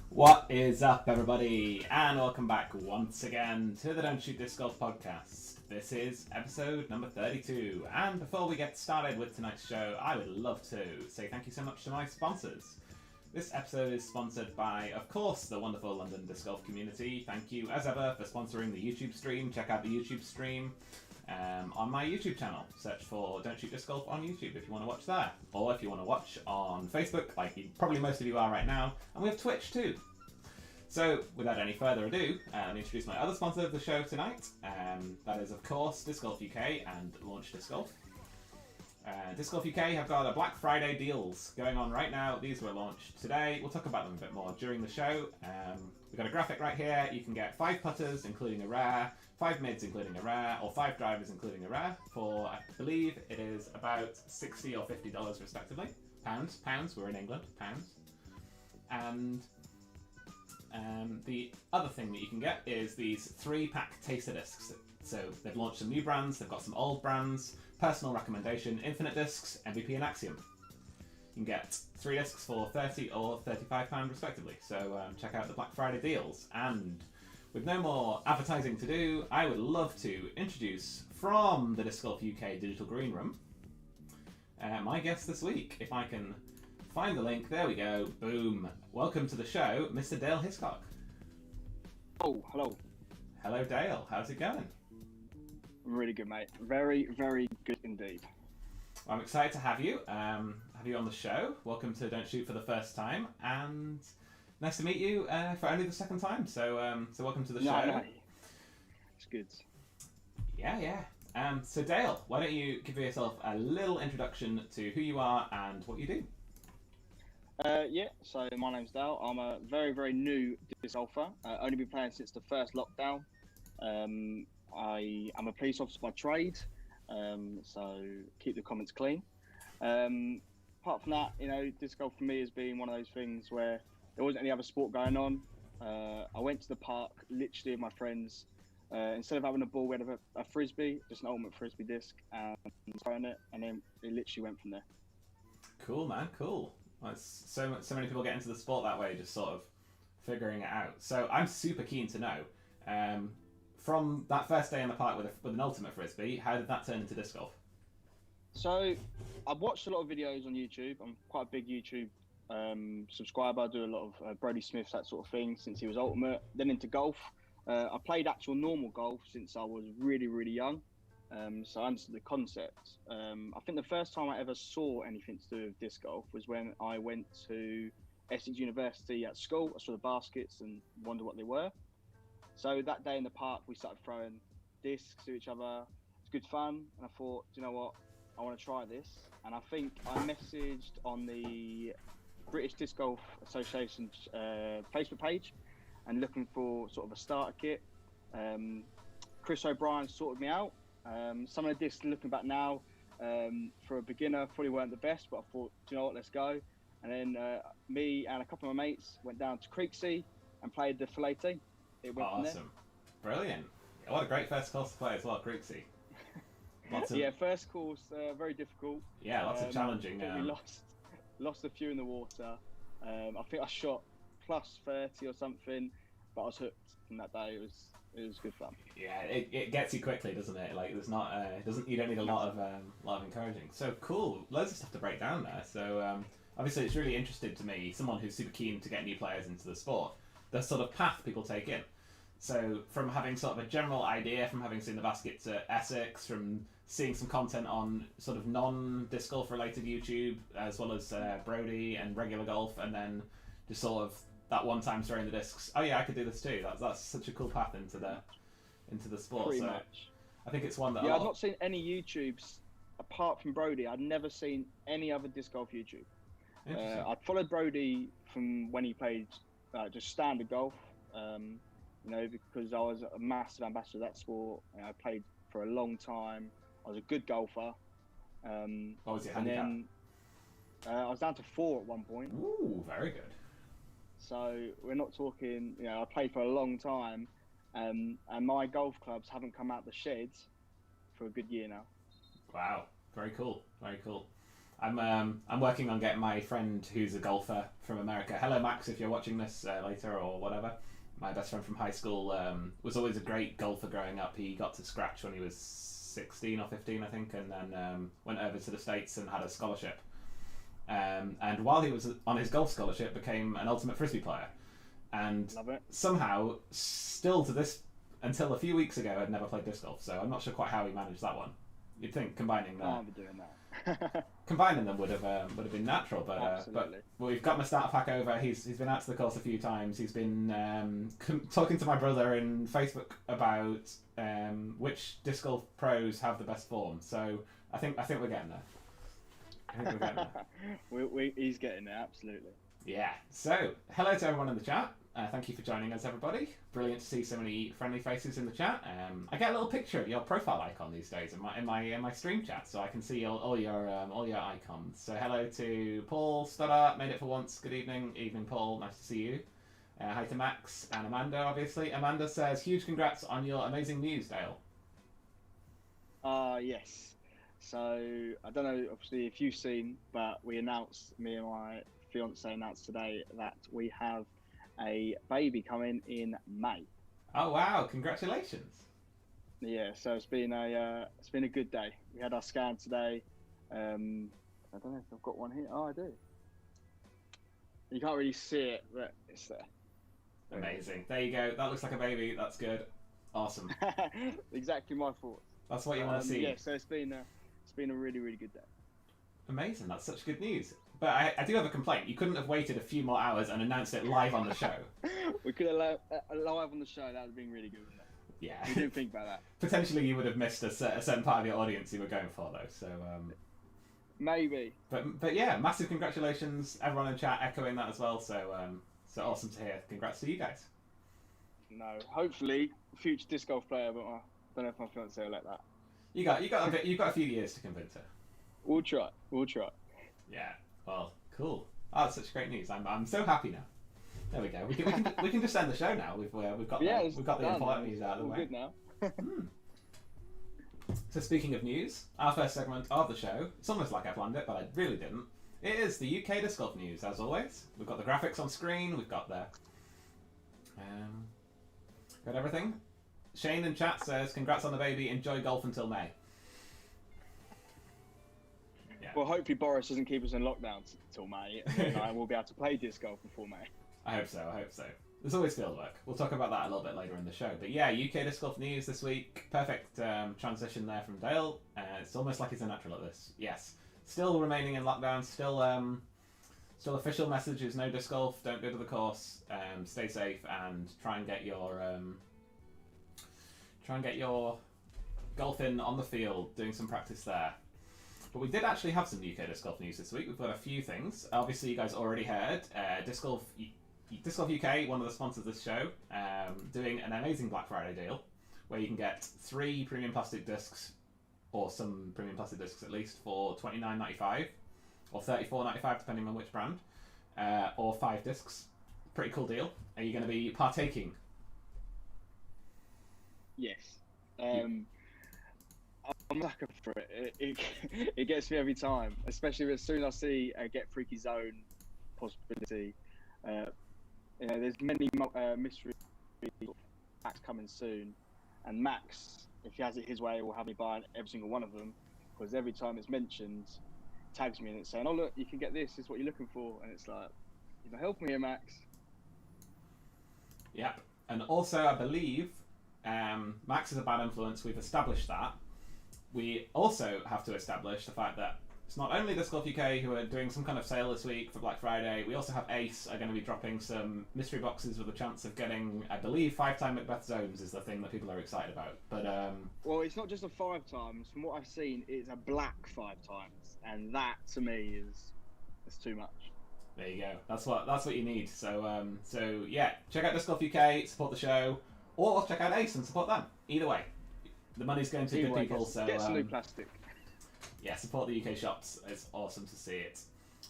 What is up, everybody, and welcome back once again to the Don't Shoot Disc Golf podcast. This is episode number 32, and before we get started with tonight's show, I would love to say thank you so much to my sponsors. This episode is sponsored by, of course, the wonderful London Disc Golf community. Thank you, as ever, for sponsoring the YouTube stream. Check out the YouTube stream on my YouTube channel. Search for Don't Shoot Disc Golf on YouTube if you want to watch there. Or if you want to watch on Facebook, like probably most of you are right now. And we have Twitch too. So, without any further ado, let me introduce my other sponsor of the show tonight. That is, of course, Disc Golf UK and Launch Disc Golf. Disc Golf UK have got a Black Friday deals going on right now. These were launched today. We'll talk about them a bit more during the show. We've got a graphic right here. You can get 5 putters, including a rare, 5 mids, including a rare, or 5 drivers, including a rare, for, I believe, it is about $60 or $50 respectively. Pounds, we're in England, pounds. And the other thing that you can get is these 3-pack taster discs. So they've launched some new brands, they've got some old brands, personal recommendation, Infinite Discs, MVP and Axiom. You can get 3 discs for £30 or £35 respectively. So check out the Black Friday deals. And with no more advertising to do, I would love to introduce from the Disc Golf UK Digital Green Room my guest this week. If I can find the link, there we go, boom. Welcome to the show, Mr. Dale Hiscock. Oh, hello. Hello, Dale. How's it going? Really good, mate. Very, very good indeed. Well, I'm excited to have you on the show. Welcome to Don't Shoot for the first time, and nice to meet you for only the second time. So welcome to the show. No. It's good. Yeah. So Dale, why don't you give yourself a little introduction to who you are and what you do? So my name's Dale. I'm a very, very new disc golfer. Only been playing since the first lockdown. I am a police officer by trade, so keep the comments clean. Apart from that, disc golf for me has been one of those things where there wasn't any other sport going on. I went to the park literally with my friends. Instead of having a ball, we had a frisbee, just an ultimate frisbee disc, and throwing it, and then it literally went from there. Cool, man. Cool. Well, so many people get into the sport that way, just sort of figuring it out. So I'm super keen to know, from that first day in the park with an ultimate frisbee, how did that turn into disc golf? So I've watched a lot of videos on YouTube. I'm quite a big YouTube subscriber. I do a lot of Brody Smith's, that sort of thing, since he was ultimate. Then into golf. I played actual normal golf since I was really, really young. So I understood the concept. I think the first time I ever saw anything to do with disc golf was when I went to Essex University at school. I saw the baskets and wondered what they were. So that day in the park, we started throwing discs to each other. It's good fun. And I thought, do you know what? I want to try this. And I think I messaged on the British Disc Golf Association Facebook page and looking for sort of a starter kit. Chris O'Brien sorted me out. Some of the discs looking back now, for a beginner, probably weren't the best, but I thought, do you know what, let's go. And then me and a couple of my mates went down to Creeksea and played the Fillet. It went from there. Awesome. Brilliant. What a great first course to play as well, Creeksea. Yeah, first course, very difficult. Yeah, lots of challenging. We lost a few in the water. I think I shot plus 30 or something. but I was hooked from that day. It was good fun. Yeah, it gets you quickly, doesn't it? Like there's not you don't need a lot of encouraging. So cool, loads of stuff to break down there. So obviously it's really interesting to me, someone who's super keen to get new players into the sport, the sort of path people take in. So from having sort of a general idea, from having seen the baskets at Essex, from seeing some content on sort of non-disc golf related YouTube, as well as Brody and regular golf, and then just sort of that one time throwing the discs. Oh yeah, I could do this too. That's such a cool path into the sport. Pretty so much. I think it's one that Yeah, I've not seen any YouTubes apart from Brody. I've never seen any other disc golf YouTube. I followed Brody from when he played just standard golf. You know, because I was a massive ambassador of that sport. And I played for a long time. I was a good golfer. What was your handicap? And then I was down to 4 at one point. Ooh, very good. So we're not talking, you know, I played for a long time, and my golf clubs haven't come out the sheds for a good year now. Wow, very cool, very cool. I'm working on getting my friend who's a golfer from America. Hello, Max, if you're watching this later or whatever. My best friend from high school was always a great golfer growing up. He got to scratch when he was 16 or 15, I think, and then went over to the States and had a scholarship. And while he was on his golf scholarship, became an ultimate frisbee player, and somehow, still to this, until a few weeks ago, had never played disc golf. So I'm not sure quite how he managed that one. You'd think combining them, combining them would have been natural, but we've got my starter pack over. He's been out to the course a few times. He's been talking to my brother in Facebook about which disc golf pros have the best form. So I think we're getting there. He's getting there, absolutely. Yeah. So, hello to everyone in the chat. Thank you for joining us, everybody. Brilliant to see so many friendly faces in the chat. I get a little picture of your profile icon these days in my stream chat, so I can see all your icons. So, hello to Paul Stoddart. Made it for once. Good evening, Paul. Nice to see you. Hi to Max and Amanda, obviously. Amanda says, "Huge congrats on your amazing news, Dale." Yes. So, I don't know, obviously, if you've seen, but me and my fiance announced today that we have a baby coming in May. Oh, wow. Congratulations. Yeah, so it's been a good day. We had our scan today. I don't know if I've got one here. Oh, I do. You can't really see it, but it's there. Amazing. There you go. That looks like a baby. That's good. Awesome. Exactly my thoughts. That's what you want to see. Yeah, so it's been a really, really good day. Amazing. That's such good news. But I do have a complaint. You couldn't have waited a few more hours and announced it live on the show. We could have live on the show. That would have been really good, wouldn't it? Yeah. We didn't think about that. Potentially you would have missed a certain part of your audience you were going for, though. So maybe. But yeah, massive congratulations. Everyone in chat echoing that as well. So awesome to hear. Congrats to you guys. No, hopefully future disc golf player, but I don't know if my fiance will let that. You've got a few years to convince her. We'll try. Yeah. Well, cool. Oh, that's such great news. I'm so happy now. There we go. We can just end the show now. We've got the important news out of the way. Good now. So speaking of news, our first segment of the show, it's almost like I planned it, but I really didn't. It is the UK disc golf news, as always. We've got the graphics on screen. We've got got everything. Shane in chat says, "Congrats on the baby. Enjoy golf until May." Yeah. Well, hopefully Boris doesn't keep us in lockdown until May, and then I will be able to play disc golf before May. I hope so. There's always field work. We'll talk about that a little bit later in the show. But yeah, UK disc golf news this week. Perfect transition there from Dale. It's almost like he's a natural at this. Yes. Still remaining in lockdown. Still official messages. No disc golf. Don't go to the course. Stay safe and try and get your golf in on the field. Doing some practice there. But we did actually have some UK disc golf news this week. We've got a few things. Obviously, you guys already heard Disc Golf UK, one of the sponsors of this show, doing an amazing Black Friday deal where you can get 3 premium plastic discs, or some premium plastic discs at least, for $29.95 or $34.95 depending on which brand, or 5 discs. Pretty cool deal. Are you going to be partaking? Yes. I'm looking for it. It gets me every time, especially as soon as I see a Get Freaky Zone possibility. There's many mystery Max coming soon, and Max, if he has it his way, will have me buying every single one of them, because every time it's mentioned, tags me and it's saying, "Oh look, you can get this. This is what you're looking for," and it's like, "You know, help me here, Max." Yep. And also, I believe Max is a bad influence. We've established that. We also have to establish the fact that it's not only Disc Golf UK who are doing some kind of sale this week for Black Friday. We also have Ace are going to be dropping some mystery boxes with a chance of getting, I believe, 5-time Macbeth zones is the thing that people are excited about. But well, it's not just a 5 times. From what I've seen, it's a black 5 times, and that to me is too much. There you go. That's what you need. So yeah, check out Disc Golf UK, support the show, or check out Ace and support them. Either way, the money's going to good people. So get some new plastic. Yeah, support the UK shops. It's awesome to see it.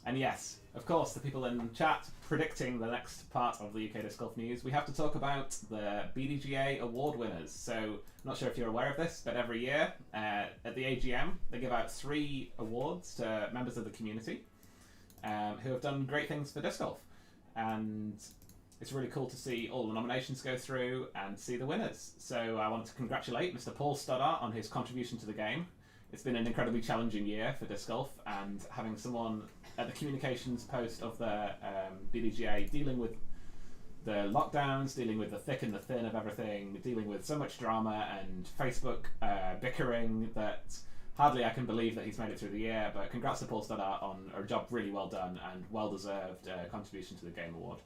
And yes, of course, the people in chat predicting the next part of the UK Disc Golf news, we have to talk about the BDGA award winners. So, I'm not sure if you're aware of this, but every year at the AGM, they give out 3 awards to members of the community who have done great things for disc golf. And it's really cool to see all the nominations go through and see the winners. So, I want to congratulate Mr. Paul Stoddart on his contribution to the game. It's been an incredibly challenging year for disc golf, and having someone at the communications post of the BDGA dealing with the lockdowns, dealing with the thick and the thin of everything, dealing with so much drama and Facebook bickering that hardly I can believe that he's made it through the year. But congrats to Paul Stoddart on a job really well done and well-deserved contribution to the Game Award.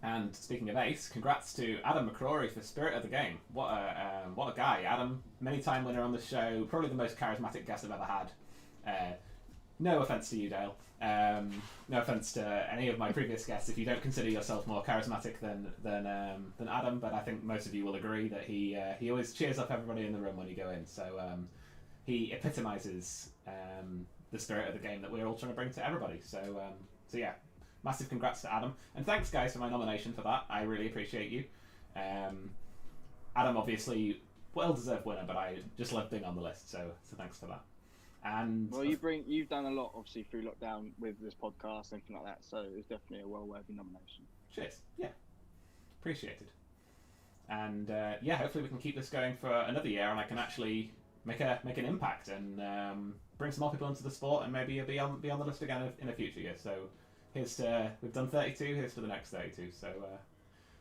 And speaking of Ace, congrats to Adam McCrory for Spirit of the Game. What a guy. Adam, many-time winner on the show, probably the most charismatic guest I've ever had. No offence to you, Dale. No offence to any of my previous guests if you don't consider yourself more charismatic than Adam, but I think most of you will agree that he always cheers up everybody in the room when you go in. So he epitomises the spirit of the game that we're all trying to bring to everybody. So yeah. Massive congrats to Adam. And thanks, guys, for my nomination for that. I really appreciate you. Adam, obviously, well-deserved winner, but I just love being on the list, so thanks for that. And well, you've done a lot, obviously, through lockdown with this podcast and everything like that, so it's definitely a well-worthy nomination. Cheers. Yeah. Appreciated. And, yeah, hopefully we can keep this going for another year, and I can actually make an impact and bring some more people into the sport, and maybe be on the list again in a future year. So we've done 32, here's for the next 32, so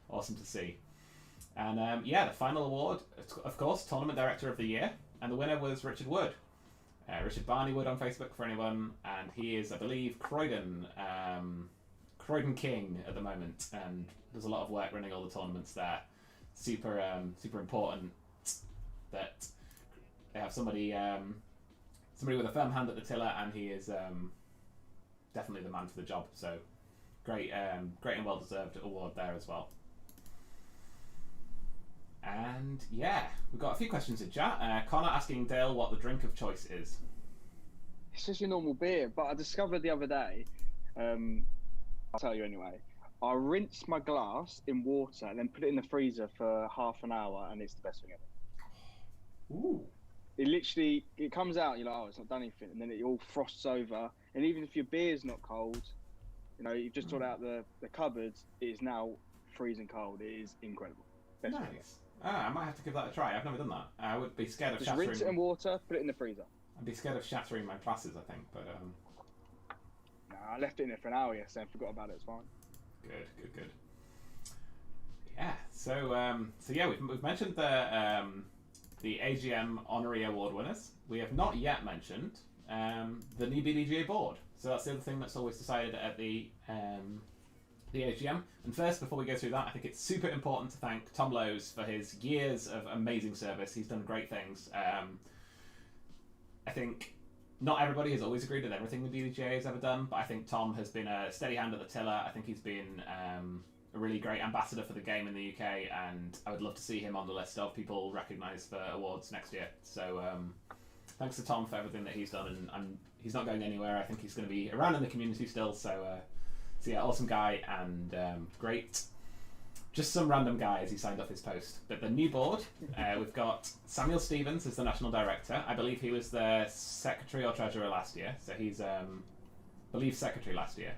awesome to see. And yeah, the final award, of course, Tournament Director of the Year, and the winner was Richard Wood. Richard Barney Wood on Facebook for anyone, and he is, I believe, Croydon King at the moment, and does a lot of work running all the tournaments there. Super important that they have somebody with a firm hand at the tiller, and he is definitely the man for the job. So great and well-deserved award there as well. And yeah, we've got a few questions in chat. Connor asking Dale what the drink of choice is. It's just your normal beer, but I discovered the other day, I'll tell you anyway, I rinse my glass in water and then put it in the freezer for half an hour, and it's the best thing ever. Ooh. It comes out, you're like, oh, it's not done anything, and then it all frosts over, and even if your beer's not cold, you know, you've just got out the cupboard, it is now freezing cold. It is incredible. Best thing ever. Nice. I might have to give that a try. I've never done that. I would be scared of just shattering. Rinse it in water, put it in the freezer. I'd be scared of shattering my glasses, I think, but Nah, I left it in there for an hour yesterday and forgot about it. It's fine. Good. Yeah. So yeah, we've mentioned the AGM Honorary Award winners. We have not yet mentioned the new BDGA board. So that's the other thing that's always decided at the AGM. And first, before we go through that, I think it's super important to thank Tom Lowes for his years of amazing service. He's done great things. I think not everybody has always agreed with everything the BDGA has ever done, but I think Tom has been a steady hand at the tiller. I think he's been a really great ambassador for the game in the UK, and I would love to see him on the list of people recognised for awards next year. So thanks to Tom for everything that he's done, and he's not going anywhere. I think he's going to be around in the community still, so yeah, awesome guy, and great. Just some random guy as he signed off his post. But the new board, we've got Samuel Stevens as the National Director. I believe he was the Secretary or Treasurer last year, so he's, I believe, Secretary last year.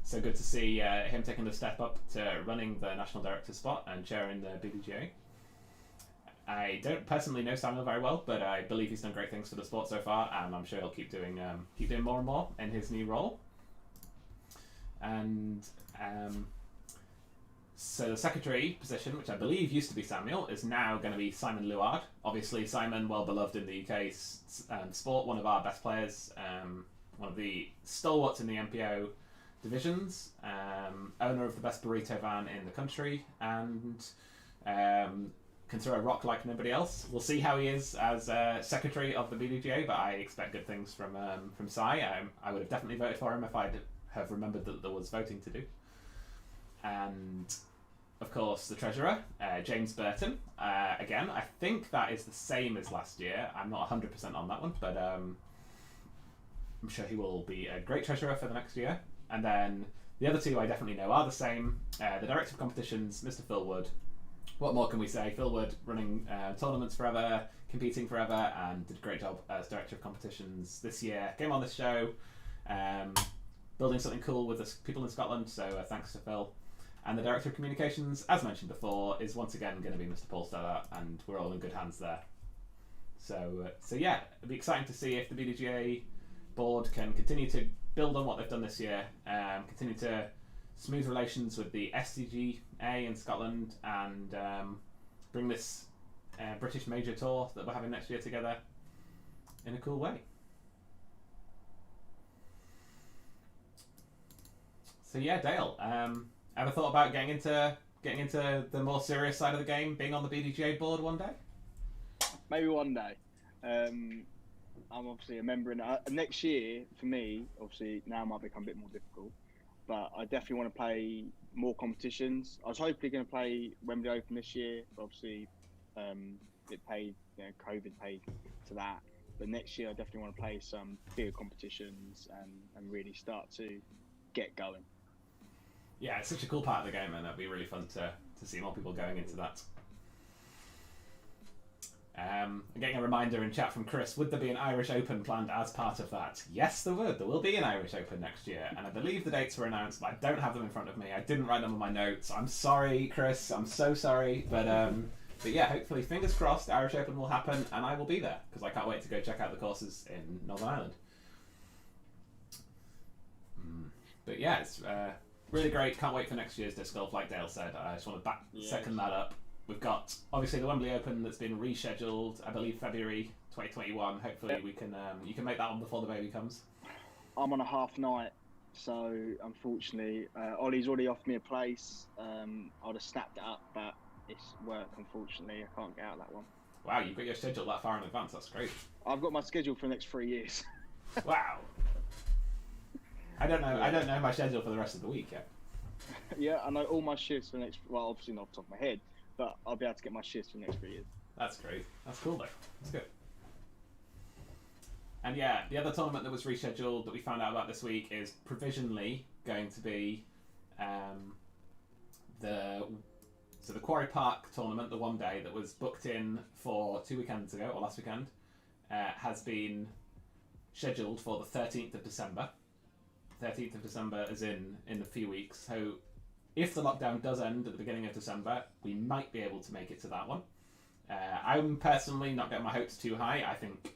So good to see him taking the step up to running the national director spot and chairing the BDGA. I don't personally know Samuel very well, but I believe he's done great things for the sport so far, and I'm sure he'll keep doing more and more in his new role. And so the secretary position, which I believe used to be Samuel, is now going to be Simon Luard. Obviously, Simon, well beloved in the UK sport, one of our best players, one of the stalwarts in the MPO divisions, owner of the best burrito van in the country, and can throw a rock like nobody else. We'll see how he is as secretary of the BDGA, but I expect good things from Si. I would have definitely voted for him if I'd have remembered that there was voting to do. And of course the treasurer, James Burton. Again, I think that is the same as last year. I'm not 100% on that one, but I'm sure he will be a great treasurer for the next year. And then the other two I definitely know are the same. The director of competitions, Mr. Phil Wood. What more can we say? Phil Wood running tournaments forever, competing forever, and did a great job as director of competitions this year. Came on this show, building something cool with the people in Scotland, so thanks to Phil. And the director of communications, as mentioned before, is once again going to be Mr. Paul Steller, and we're all in good hands there. So yeah, it'll be exciting to see if the BDGA board can continue to build on what they've done this year, continue to smooth relations with the SCGA in Scotland, and bring this British Major Tour that we're having next year together in a cool way. So yeah, Dale, ever thought about getting into the more serious side of the game, being on the BDGA board one day? Maybe one day. I'm obviously a member in next year. For me, obviously now might become a bit more difficult, but I definitely want to play more competitions. I was hopefully going to play Wembley Open this year, but obviously it paid, COVID paid to that. But next year I definitely want to play some bigger competitions and really start to get going. Yeah, it's such a cool part of the game, and it'll be really fun to see more people going into that. I'm getting a reminder in chat from Chris, would there be an Irish Open planned as part of that? Yes, there would. There will be an Irish Open next year, and I believe the dates were announced, but I don't have them in front of me. I didn't write them on my notes. I'm sorry, Chris. I'm so sorry. But yeah, hopefully, fingers crossed, the Irish Open will happen, and I will be there, because I can't wait to go check out the courses in Northern Ireland. But yeah, it's really great. Can't wait for next year's disc golf, like Dale said. I just want to second that up. We've got, obviously, the Wembley Open that's been rescheduled, I believe February 2021. Hopefully we can you can make that one before the baby comes. I'm on a half night, so unfortunately, Ollie's already offered me a place. I'd have snapped it up, but it's work, unfortunately. I can't get out that one. Wow, you've got your schedule that far in advance. That's great. I've got my schedule for the next 3 years. Wow. I don't know. I don't know my schedule for the rest of the week yet. Yeah, I know all my shifts for the next. Well, obviously not off the top of my head, but I'll be able to get my shifts for the next 3 years. That's great. That's cool though. That's good. And yeah, the other tournament that was rescheduled that we found out about this week is provisionally going to be the Quarry Park tournament, the one day that was booked in for 2 weekends ago, or last weekend, has been scheduled for the 13th of December. 13th of December is in a few weeks. So if the lockdown does end at the beginning of December, we might be able to make it to that one. I'm personally not getting my hopes too high. I think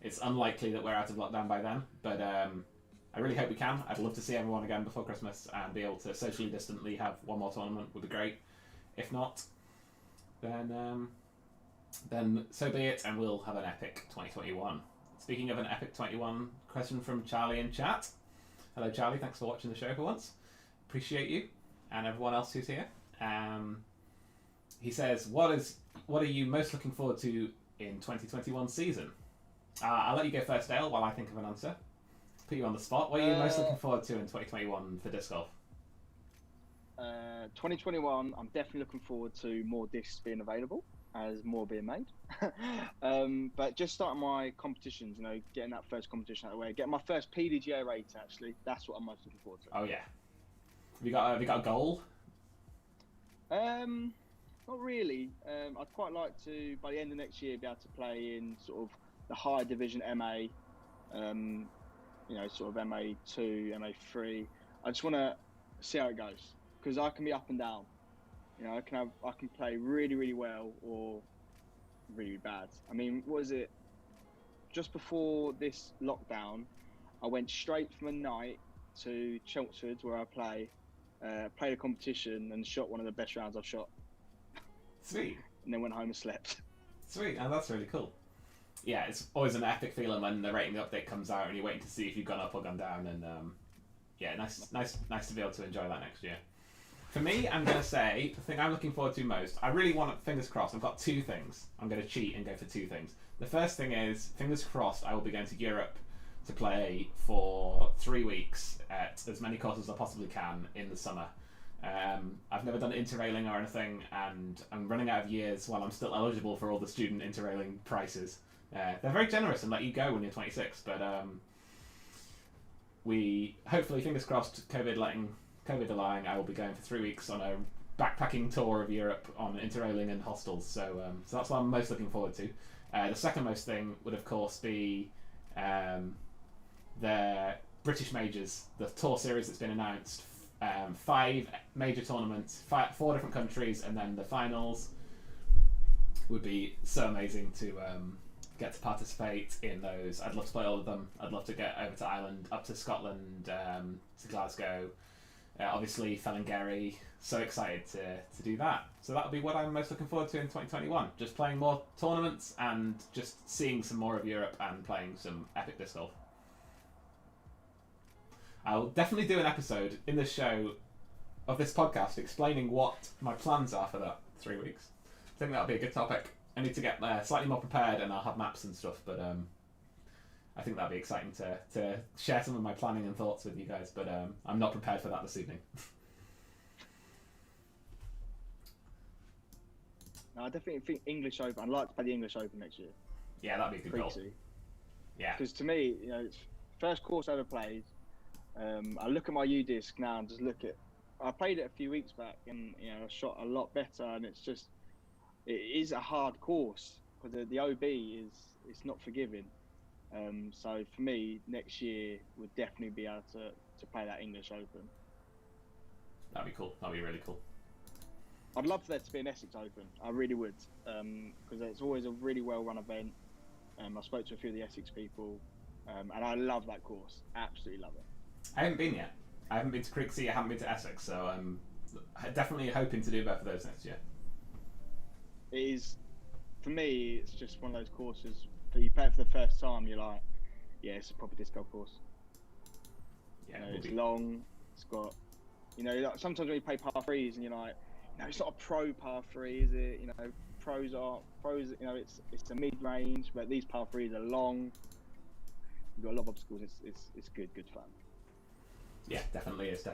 it's unlikely that we're out of lockdown by then, but I really hope we can. I'd love to see everyone again before Christmas and be able to socially distantly have one more tournament would be great. If not, then so be it, and we'll have an epic 2021. Speaking of an epic 21, question from Charlie in chat. Hello Charlie, thanks for watching the show for once. Appreciate you and everyone else who's here. He says, what are you most looking forward to in 2021 season? I'll let you go first, Dale, while I think of an answer. Put you on the spot. What are you most looking forward to in 2021 for disc golf? 2021, I'm definitely looking forward to more discs being available, as more being made. But just starting my competitions, getting that first competition out of the way, getting my first PDGA rate, actually, that's what I'm most looking forward to. Oh yeah. Have you got a goal? Not really. I'd quite like to, by the end of next year, be able to play in sort of the higher division MA, sort of MA2, MA3. I just want to see how it goes, because I can be up and down. You know, I can play really really well or really bad. I mean, what is it? Just before this lockdown, I went straight from a night to Chelmsford where I play, played a competition and shot one of the best rounds I've shot, Sweet. and then went home and slept. Sweet. Oh, that's really cool. Yeah, it's always an epic feeling when the rating update comes out and you're waiting to see if you've gone up or gone down. And yeah, nice to be able to enjoy that next year. For me, I'm going to say the thing I'm looking forward to most. I really want, fingers crossed, I've got two things. I'm going to cheat and go for two things. The first thing is, fingers crossed, I will be going to Europe to play for 3 weeks at as many courses as I possibly can in the summer. I've never done interrailing or anything, and I'm running out of years while I'm still eligible for all the student interrailing prices. They're very generous and let you go when you're 26, but we hopefully, fingers crossed, COVID allowing, I will be going for 3 weeks on a backpacking tour of Europe on interrailing and hostels. So that's what I'm most looking forward to. The second most thing would of course be the British Majors, the tour series that's been announced. 5 major tournaments, 4 different countries, and then the finals. Would be so amazing to get to participate in those. I'd love to play all of them. I'd love to get over to Ireland, up to Scotland, to Glasgow, obviously Fellingerry. So excited to do that. So that'll be what I'm most looking forward to in 2021. Just playing more tournaments and just seeing some more of Europe and playing some epic disc golf. I'll definitely do an episode in this show of this podcast explaining what my plans are for that 3 weeks. I think that'll be a good topic. I need to get slightly more prepared, and I'll have maps and stuff, but I think that'll be exciting to share some of my planning and thoughts with you guys, but I'm not prepared for that this evening. No, I definitely think English Open. I'd like to play the English Open next year. Yeah, that'd be a good goal. Yeah. Because to me, you know, it's first course I ever played. I look at my U disc now and just look at. I played it a few weeks back, and you know, I shot a lot better. And it is a hard course because the OB it's not forgiving. So for me, next year would definitely be able to play that English Open. That'd be cool. That'd be really cool. I'd love for there to be an Essex Open. I really would, because it's always a really well-run event. I spoke to a few of the Essex people, and I love that course. Absolutely love it. I haven't been yet. I haven't been to Creeksea. I haven't been to Essex, so I'm definitely hoping to do both of those next year. It is, for me, it's just one of those courses that you play it for the first time. You're like, yeah, it's a proper disc golf course. Yeah, you know, it's long. It's got, you know, like sometimes when you play par threes and you're like, no, it's not a pro par three, is it? You know, pros. You know, it's a mid range, but these par threes are long. You've got a lot of obstacles. It's good fun. Yeah, definitely is.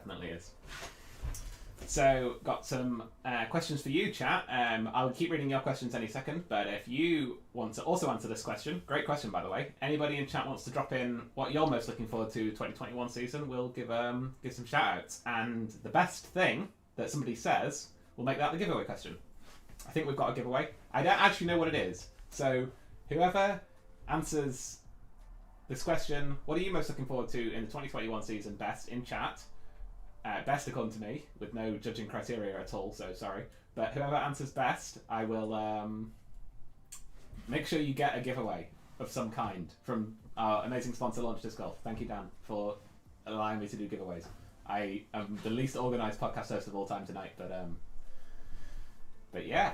So, got some questions for you, chat. I'll keep reading your questions any second, but if you want to also answer this question, great question by the way. Anybody in chat wants to drop in what you're most looking forward to 2021 season, we'll give some shout outs. And the best thing that somebody says, we'll make that the giveaway question. I think we've got a giveaway. I don't actually know what it is. So, whoever answers this question, what are you most looking forward to in the 2021 season best in chat? Best according to me, with no judging criteria at all, so sorry. But whoever answers best, I will make sure you get a giveaway of some kind from our amazing sponsor, Launch Disc Golf. Thank you, Dan, for allowing me to do giveaways. I am the least organised podcast host of all time tonight, but yeah.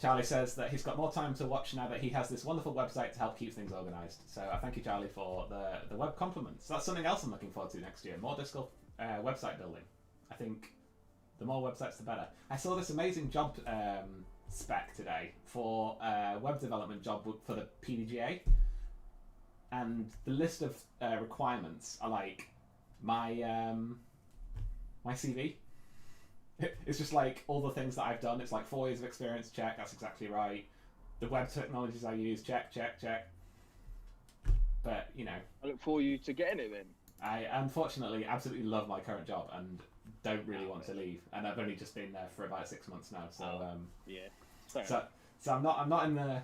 Charlie says that he's got more time to watch now that he has this wonderful website to help keep things organised. So I thank you, Charlie, for the web compliments. That's something else I'm looking forward to next year. More disc golf website building. I think the more websites, the better. I saw this amazing job spec today for a web development job for the PDGA. And the list of requirements are like my CV. It's just like all the things that I've done. It's like 4 years of experience, check, that's exactly right. The web technologies I use, check. But, you know. I look forward you to getting it then. I unfortunately absolutely love my current job and don't really want to leave. And I've only just been there for about 6 months now, so yeah. So I'm not in the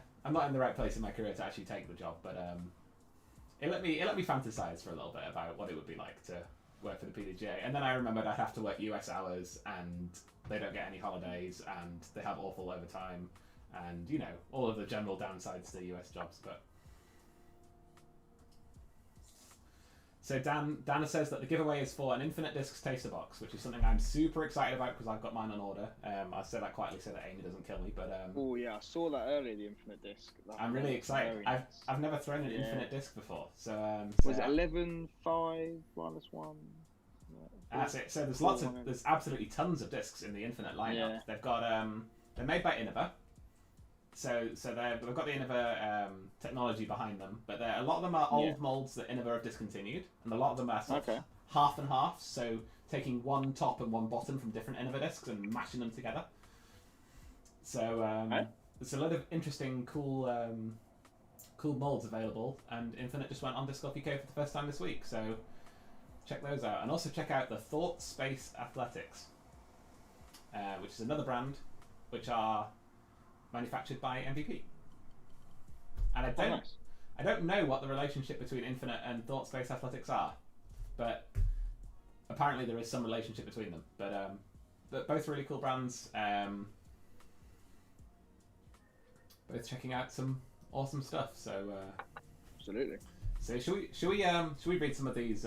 right place in my career to actually take the job, but it let me fantasize for a little bit about what it would be like to work for the PDGA, and then I remembered I'd have to work US hours, and they don't get any holidays, and they have awful overtime, and you know all of the general downsides to US jobs. But so Dana says that the giveaway is for an Infinite Discs taster box, which is something I'm super excited about because I've got mine on order. I say that quietly so that Amy doesn't kill me, but oh yeah, I saw that earlier. The Infinite Disc. I'm really excited. Nice. I've never thrown an Infinite Disc before, so was it 11.5 -1? That's it. So there's absolutely tons of discs in the Infinite lineup. Yeah. They've got they're made by Innova. So they've got the Innova technology behind them, but a lot of them are old molds that Innova have discontinued, and a lot of them are sort of half and half. So taking one top and one bottom from different Innova discs and mashing them together. So there's a lot of interesting, cool molds available, and Infinite just went on Disc Golf UK for the first time this week. So check those out, and also check out the Thought Space Athletics, which is another brand, which are manufactured by MVP. And I don't know what the relationship between Infinite and Thought Space Athletics are, but apparently there is some relationship between them. But both really cool brands. Both checking out some awesome stuff. So absolutely. So should we read some of these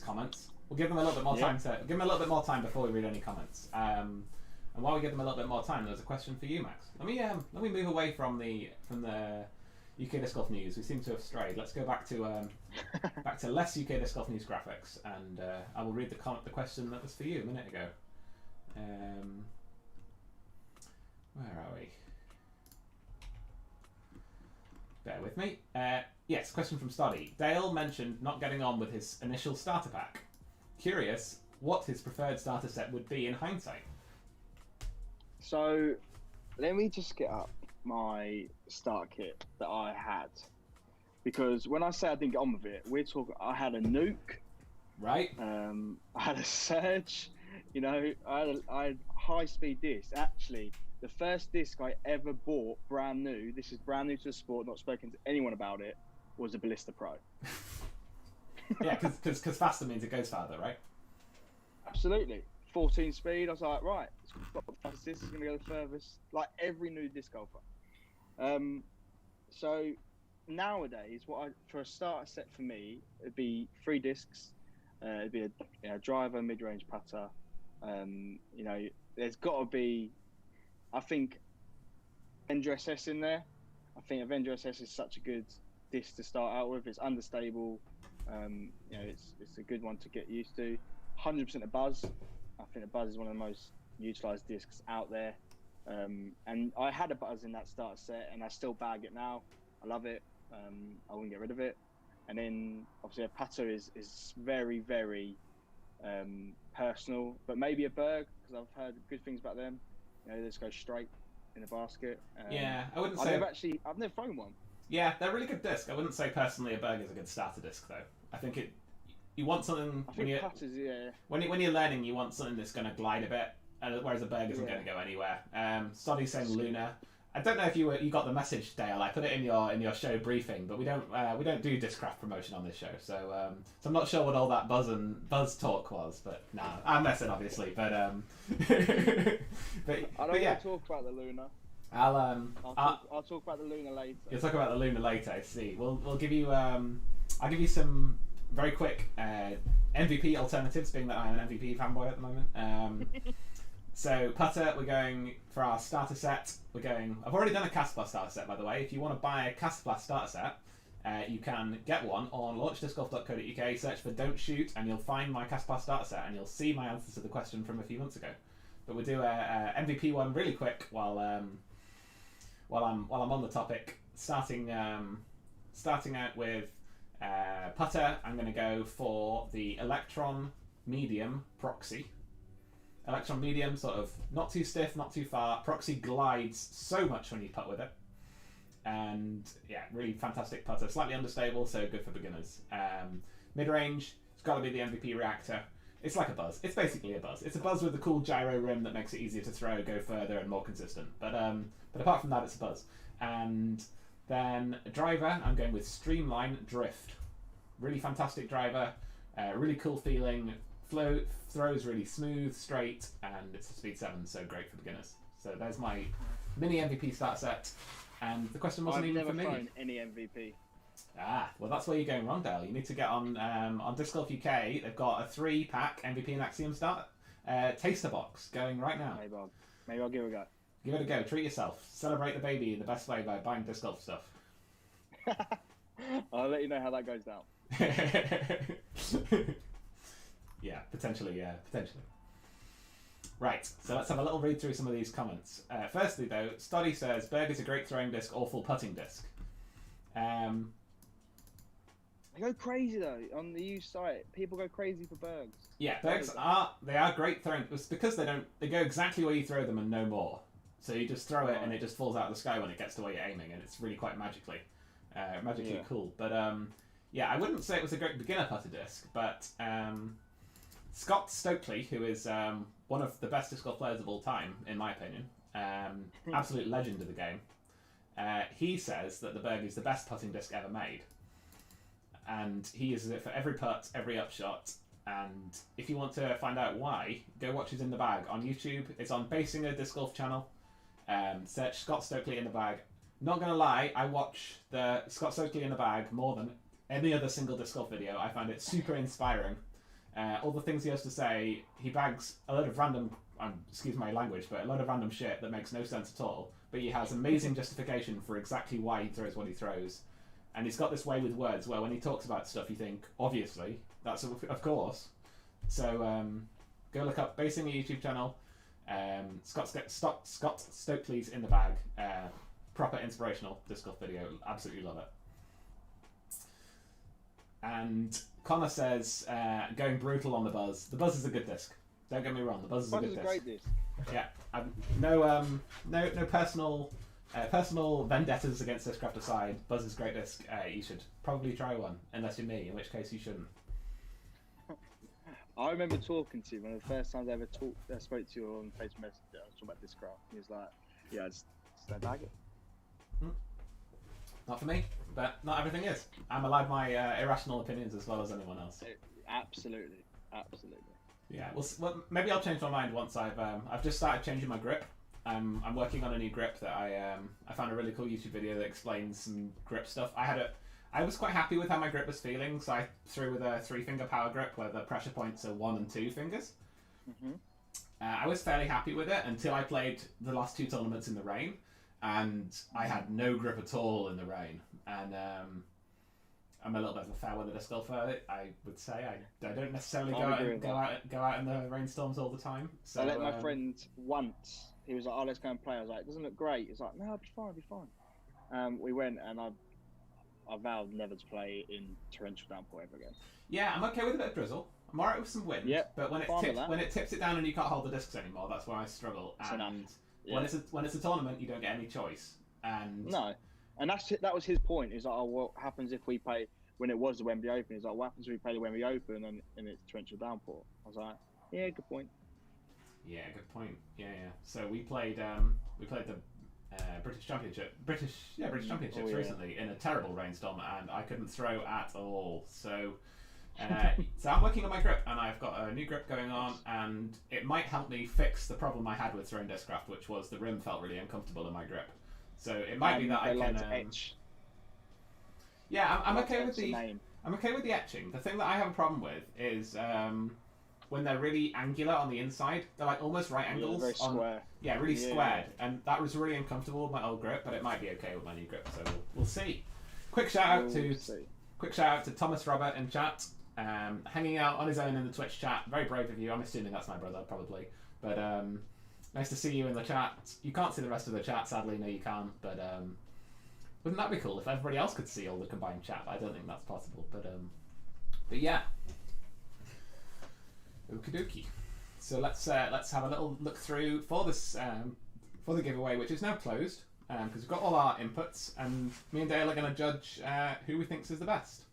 comments? We'll give them a little bit more time give them a little bit more time before we read any comments. And while we give them a little bit more time, there's a question for you, Max. Let me move away from the UK Disc Golf news. We seem to have strayed. Let's go back to less UK Disc Golf news graphics, and I will read the question that was for you a minute ago. Where are we? Bear with me. Yes, question from Stoddy. Dale mentioned not getting on with his initial starter pack. Curious what his preferred starter set would be in hindsight. So, let me just get up my starter kit that I had, because when I say I didn't get on with it, we're talking. I had a nuke, right? I had a surge. You know, I had high-speed disc. Actually, the first disc I ever bought, brand new. This is brand new to the sport. Not spoken to anyone about it. Was a Ballista Pro. Yeah, because faster means it goes farther, right? Absolutely. 14 speed. I was like, right, this is going to go the furthest, like every new disc golfer. So nowadays, for a starter set for me, it'd be 3 discs. It'd be a driver, mid-range putter. You know, there's got to be, I think, Avenger SS in there. I think Avenger SS is such a good disc to start out with. It's understable. You know, it's a good one to get used to. 100% a Buzz. I think the Buzz is one of the most utilised discs out there. And I had a Buzz in that starter set, and I still bag it now. I love it. I wouldn't get rid of it. And then obviously a putter is very, very personal, but maybe a Berg, because I've heard good things about them. You know, they just go straight in the basket. Yeah, I wouldn't say. I've never thrown one. Yeah, they're a really good disc. I wouldn't say personally a Berg is a good starter disc though. I think you want something putters, when you're learning, you want something that's going to glide a bit, whereas a Berg isn't going to go anywhere. Stoddy's saying Luna. I don't know if you got the message, Dale. I put it in your show briefing, but we don't do Discraft promotion on this show, so I'm not sure what all that buzz talk was. But nah, I'm messing obviously. But I don't want to talk about the Luna. I'll talk about the Luna later. You'll talk about the Luna later. I see. We'll give you I'll give you some very quick MVP alternatives, being that I'm an MVP fanboy at the moment. So putter, we're going for our starter set. I've already done a Castplus starter set, by the way. If you want to buy a Castplus starter set, you can get one on launchdiscgolf.co.uk. Search for "Don't Shoot" and you'll find my Castplus starter set, and you'll see my answers to the question from a few months ago. But we'll do a MVP one really quick while I'm on the topic. Starting out with putter, I'm going to go for the Electron Medium Proxy. Electron Medium, sort of not too stiff, not too far. Proxy glides so much when you putt with it. And yeah, really fantastic putter. Slightly understable, so good for beginners. Mid-range, it's got to be the MVP Reactor. It's like a Buzz. It's basically a Buzz. It's a Buzz with a cool gyro rim that makes it easier to throw, go further, and more consistent. But apart from that, it's a Buzz. And then a driver, I'm going with Streamline Drift. Really fantastic driver. Really cool feeling. Throws really smooth, straight, and it's a speed 7, so great for beginners. So there's my mini MVP start set. And the question wasn't even for me. I've never thrown any MVP. Ah, well, that's where you're going wrong, Dale. You need to get on Disc Golf UK. They've got a 3-pack MVP and Axiom start taster box going right now. Maybe I'll give it a go. Give it a go. Treat yourself. Celebrate the baby in the best way by buying Disc Golf stuff. I'll let you know how that goes down. Yeah, potentially. Right, so let's have a little read through some of these comments. Firstly, though, Stoddy says, Berg is a great throwing disc, awful putting disc. They go crazy, though, on the used site. People go crazy for Bergs. Yeah, Bergs they are great throwing. It's because they go exactly where you throw them and no more. So you just throw it and it just falls out of the sky when it gets to where you're aiming, and it's really quite magically cool. But yeah, I wouldn't say it was a great beginner putter disc, but Scott Stokely, who is one of the best disc golf players of all time, in my opinion, absolute legend of the game, he says that the Berg is the best putting disc ever made. And he uses it for every putt, every upshot. And if you want to find out why, go watch his In the Bag on YouTube. It's on Basinger Disc Golf channel. Search Scott Stokely In the Bag. Not gonna lie, I watch the Scott Stokely In the Bag more than any other single disc golf video. I find it super inspiring. All the things he has to say, he bags a load of random, excuse my language, but a load of random shit that makes no sense at all. But he has amazing justification for exactly why he throws what he throws. And he's got this way with words where when he talks about stuff, you think, obviously, that's of course. So go look up Basinger YouTube channel. Scott Stokely's In the Bag. Proper inspirational disc golf video. Absolutely love it. And Connor says, going brutal on the Buzz. The Buzz is a good disc. Don't get me wrong. The Buzz is a good disc. Great disc. Yeah. No personal vendettas against Discraft aside. Buzz is a great disc. You should probably try one, unless you're me, in which case you shouldn't. I remember talking to you one of the first times I ever spoke to you on Facebook Messenger. I was talking about Discraft. He was like, "Yeah, just don't bag it." Not for me, but not everything is. I'm allowed my irrational opinions as well as anyone else. Absolutely. Yeah, well, maybe I'll change my mind once I've just started changing my grip. I'm working on a new grip that I found a really cool YouTube video that explains some grip stuff. I was quite happy with how my grip was feeling, so I threw with a 3-finger power grip where the pressure points are 1 and 2 fingers. Mm-hmm. I was fairly happy with it until I played the last 2 tournaments in the rain, and I had no grip at all in the rain. And I'm a little bit of a fair weather disc golfer, I would say. I don't necessarily go out in the rainstorms all the time. So I let my friend once. He was like, "Oh, let's go and play." I was like, "It doesn't look great." He's like, "No, I'll be fine." We went, and I vowed never to play in torrential downpour ever again. Yeah, I'm okay with a bit of drizzle. I'm alright with some wind. Yep, but when it tips it down and you can't hold the discs anymore, that's where I struggle. And when it's a tournament, you don't get any choice. And no, and that was his point. He's like, "Oh, what happens if we play when it was the Wembley Open?" He's like, "What happens if we play the Wembley Open and it's torrential downpour?" I was like, "Yeah, good point." Yeah, good point. Yeah. So we played the British Championships recently in a terrible rainstorm, and I couldn't throw at all. So so I'm working on my grip, and I've got a new grip going on, and it might help me fix the problem I had with throwing Discraft, which was the rim felt really uncomfortable in my grip. So it might be that I can etch. Yeah, I'm okay with the etching. The thing that I have a problem with is when they're really angular on the inside. They're like almost right angles. Very square. Yeah, really squared. And that was really uncomfortable with my old grip, but it might be okay with my new grip, so we'll see. Quick shout out to Thomas Robert in chat, hanging out on his own in the Twitch chat. Very brave of you. I'm assuming that's my brother, probably. But nice to see you in the chat. You can't see the rest of the chat, sadly. No, you can't. But wouldn't that be cool if everybody else could see all the combined chat? I don't think that's possible. But yeah. Okie dokie. So let's have a little look through for this for the giveaway, which is now closed because we've got all our inputs, and me and Dale are going to judge who we think is the best.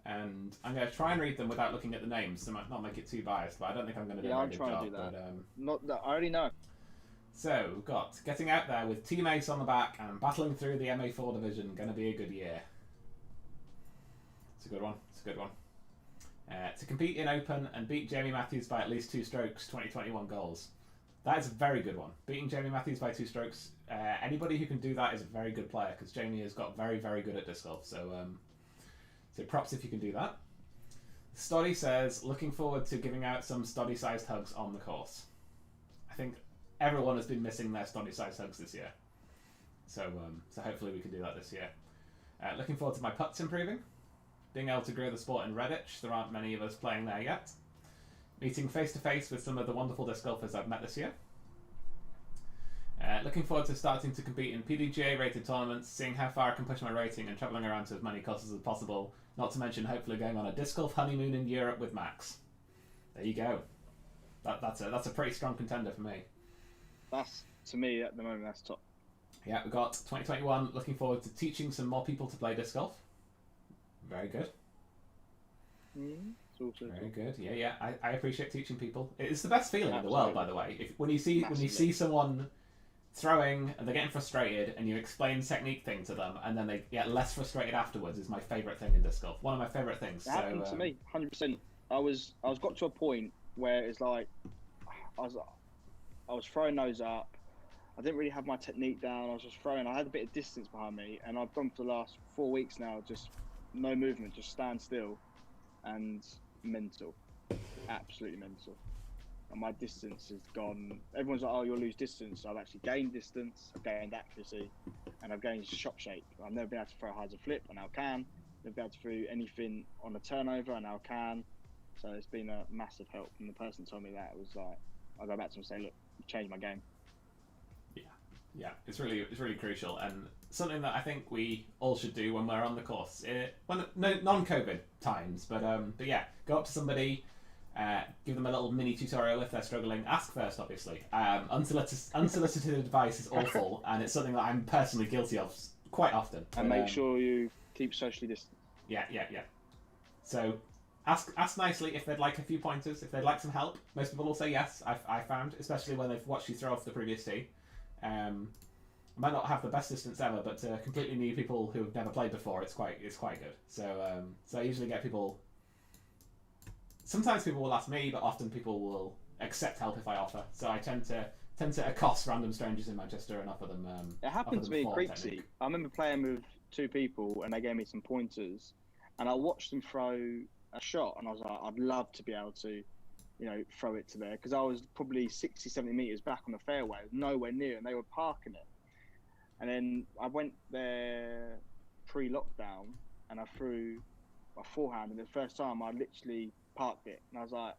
And I'm going to try and read them without looking at the names, so I might not make it too biased, but I don't think I'm going to do a very good job. Yeah, I'm trying to do that. Not that I already know. So we've got Getting Out There with Team Ace on the back and battling through the MA4 division. Going to be a good year. It's a good one. To compete in Open and beat Jamie Matthews by at least 2 strokes, 2021 goals. That is a very good one. Beating Jamie Matthews by 2 strokes, anybody who can do that is a very good player, because Jamie has got very, very good at disc golf. So props if you can do that. Stoddy says, looking forward to giving out some Stoddy-sized hugs on the course. I think everyone has been missing their Stoddy-sized hugs this year. So hopefully we can do that this year. Looking forward to my putts improving. Being able to grow the sport in Redditch. There aren't many of us playing there yet. Meeting face-to-face with some of the wonderful disc golfers I've met this year. Looking forward to starting to compete in PDGA-rated tournaments, seeing how far I can push my rating and travelling around to as many courses as possible. Not to mention hopefully going on a disc golf honeymoon in Europe with Max. There you go. That's a pretty strong contender for me. That's, to me, at the moment, that's top. Yeah, we've got 2021. Looking forward to teaching some more people to play disc golf. Very good. Very good. Yeah. I appreciate teaching people. It's the best feeling in the world, by the way. When you see someone throwing and they're getting frustrated, and you explain technique thing to them, and then they get less frustrated afterwards, is my favourite thing in disc golf. One of my favourite things. It happened to me, 100%. I was got to a point where it's like I was throwing those up. I didn't really have my technique down. I was just throwing. I had a bit of distance behind me, and I've gone for the last 4 weeks now, just no movement, just stand still, and mental, absolutely mental. And my distance has gone. Everyone's like, "Oh, you'll lose distance." I've actually gained distance. I've gained accuracy, and I've gained shot shape. I've never been able to throw high as a flip. I now can. Never been able to throw anything on a turnover. I now can. So it's been a massive help. And the person told me that, it was like, I go back to him and say, "Look, you've changed my game." Yeah, it's really crucial, and something that I think we all should do when we're on the course. Non-COVID times, but yeah, go up to somebody, give them a little mini tutorial if they're struggling. Ask first, obviously. Unsolicited advice is awful, and it's something that I'm personally guilty of quite often. And make sure you keep socially distant. Yeah. So ask nicely if they'd like a few pointers, if they'd like some help. Most people will say yes. I found, especially when they've watched you throw off the previous tee. Might not have the best distance ever, but to completely new people who have never played before, it's quite good. So I usually get people. Sometimes people will ask me, but often people will accept help if I offer. So I tend to accost random strangers in Manchester and offer them. It happened to me in Creeksy. I remember playing with 2 people, and they gave me some pointers, and I watched them throw a shot, and I was like, I'd love to be able to, throw it to there, because I was probably 60, 70 metres back on the fairway, nowhere near, and they were parking it. And then I went there pre-lockdown, and I threw my forehand, and the first time I literally parked it, and I was like,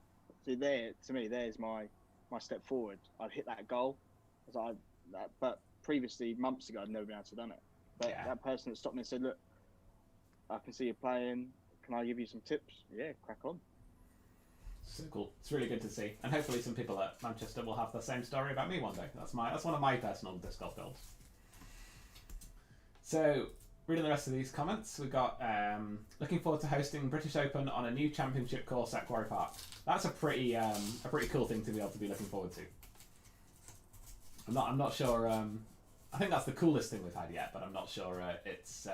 there's my step forward. I'd hit that goal. I was like, but previously, months ago, I'd never been able to done it. But that person that stopped me and said, "Look, I can see you playing. Can I give you some tips?" Yeah, crack on. So cool. It's really good to see, and hopefully some people at Manchester will have the same story about me one day. That's one of my personal disc golf goals. So, reading the rest of these comments, we've got looking forward to hosting British Open on a new championship course at Quarry Park. That's a pretty cool thing to be able to be looking forward to. I'm not sure. I think that's the coolest thing we've had yet, but I'm not sure it's.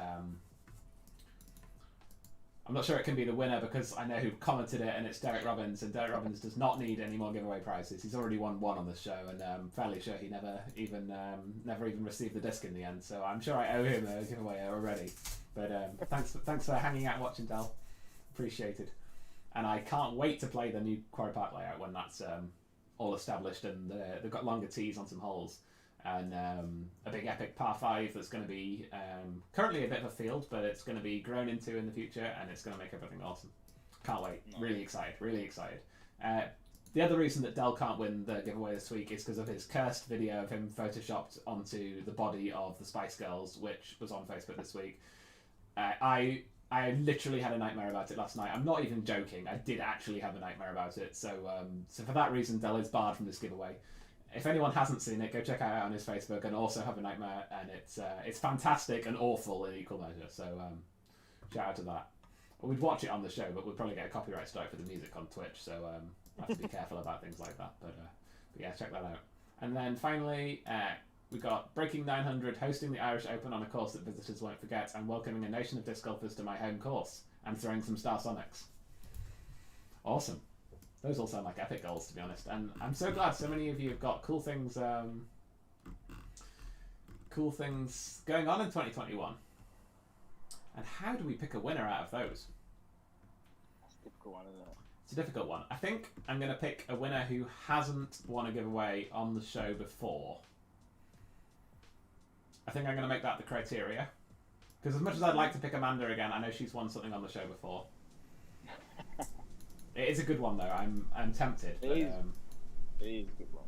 I'm not sure it can be the winner, because I know who commented it, and it's Derek Robbins, and Derek Robbins does not need any more giveaway prizes. He's already won one on this show, and I'm fairly sure he never even received the disc in the end. So I'm sure I owe him a giveaway already. But thanks for hanging out and watching, Del. Appreciated. And I can't wait to play the new Quarry Park layout when that's all established, and they've got longer tees on some holes. And a big epic par 5 that's going to be currently a bit of a field, but it's going to be grown into in the future, and it's going to make everything awesome. Can't wait. Nice. Really excited. The other reason that Del can't win the giveaway this week is because of his cursed video of him photoshopped onto the body of the Spice Girls, which was on Facebook this week. I literally had a nightmare about it last night. I'm not even joking. I did actually have a nightmare about it. So for that reason, Del is barred from this giveaway. If anyone hasn't seen it, go check it out on his Facebook, and also have a nightmare, and it's fantastic and awful in equal measure. So shout out to that. Well, we'd watch it on the show, but we'd probably get a copyright strike for the music on Twitch. So have to be careful about things like that. But yeah, check that out. And then finally, we got Breaking 900 hosting the Irish Open on a course that visitors won't forget, and welcoming a nation of disc golfers to my home course, and throwing some Star Sonics. Awesome. Those all sound like epic goals, to be honest. And I'm so glad so many of you have got cool things going on in 2021. And how do we pick a winner out of those? That's a difficult one, isn't it? It's a difficult one. I think I'm going to pick a winner who hasn't won a giveaway on the show before. I think I'm going to make that the criteria. Because as much as I'd like to pick Amanda again, I know she's won something on the show before. It is a good one, though. I'm tempted. It is a good one.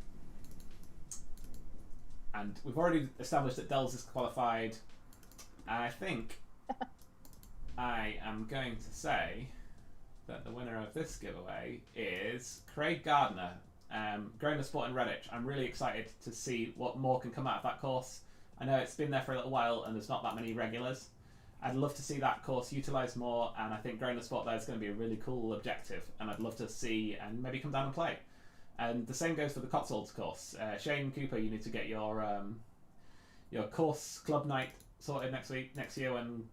And we've already established that Dells is qualified. I think I am going to say that the winner of this giveaway is Craig Gardner, Growing the Sport in Redditch. I'm really excited to see what more can come out of that course. I know it's been there for a little while and there's not that many regulars. I'd love to see that course utilised more, and I think Growing the Sport there is going to be a really cool objective, and I'd love to see and maybe come down and play. And the same goes for the Cotswolds course. Shane Cooper, you need to get your course club night sorted next year when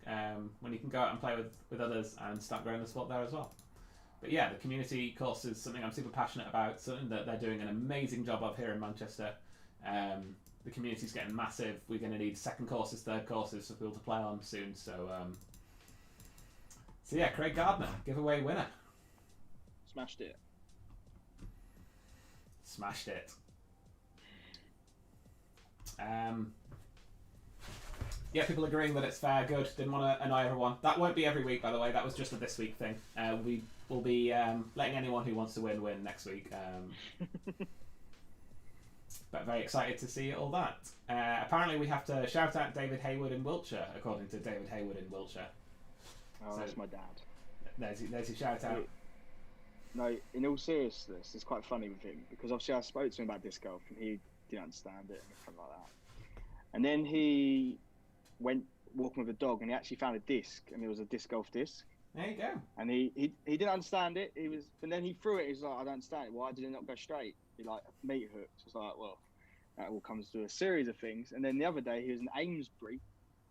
you can go out and play with others and start growing the sport there as well. But yeah, the community course is something I'm super passionate about, something that they're doing an amazing job of here in Manchester. The community's getting massive. We're going to need second courses, third courses for people to play on soon. So yeah, Craig Gardner, giveaway winner. Smashed it. Smashed it. Yeah, people agreeing that it's fair, good. Didn't want to annoy everyone. That won't be every week, by the way. That was just a this week thing. We will be letting anyone who wants to win next week. But very excited to see all that. Apparently we have to shout out David Hayward in Wiltshire, according to David Hayward in Wiltshire. Oh, so that's my dad. There's your shout out. No, in all seriousness, it's quite funny with him because obviously I spoke to him about disc golf and he didn't understand it and stuff like that. And then he went walking with a dog and he actually found a disc and it was a disc golf disc. There you go. And he didn't understand it. And then he threw it. He was like, I don't understand it. Why did it not go straight? He like meat hooked. It's like, well, that all comes to a series of things. And then the other day he was in Amesbury,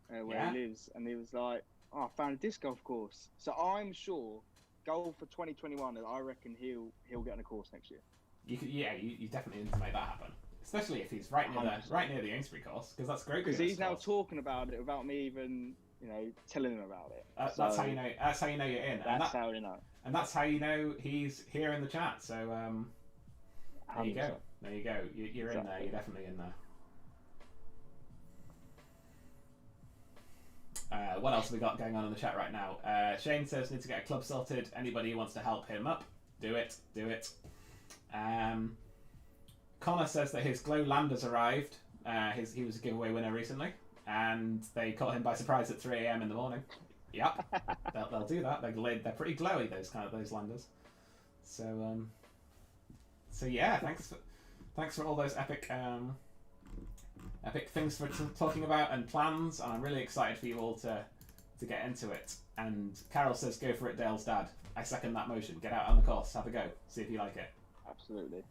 where he lives, and he was like, oh, I found a disc golf course. So I'm sure, goal for 2021, I reckon he'll get on a course next year. You definitely need to make that happen. Especially if he's right near the Amesbury course, because that's great. Because he's now talking about it without me even, telling him about it. That's how you know. That's how you know you're in. That's how you know. And that's how you know he's here in the chat. So there you go. There you go. You're exactly in there. You're definitely in there. What else have we got going on in the chat right now? Shane says need to get a club sorted. Anybody who wants to help him up, do it. Connor says that his Glow Landers arrived. He was a giveaway winner recently, and they caught him by surprise at 3 a.m. in the morning. Yep, they'll do that. They're pretty glowy, those landers. So yeah, thanks for all those epic things for talking about and plans, and I'm really excited for you all to get into it. And Carol says, "Go for it, Dale's dad." I second that motion. Get out on the course, have a go, see if you like it. Absolutely.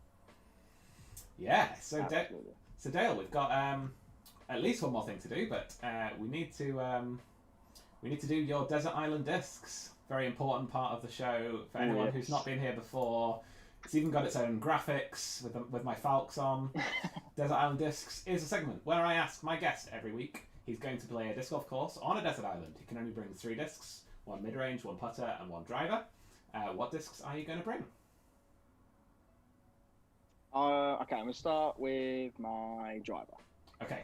Yeah. So Dale, we've got at least one more thing to do, but we need to do your Desert Island discs. Very important part of the show for anyone who's not been here before. It's even got its own graphics with my Falcons on. Desert Island Discs is a segment where I ask my guest every week. He's going to play a disc golf course on a desert island. He can only bring 3 discs, 1 mid-range, 1 putter, and 1 driver. What discs are you going to bring? Okay, I'm going to start with my driver. Okay.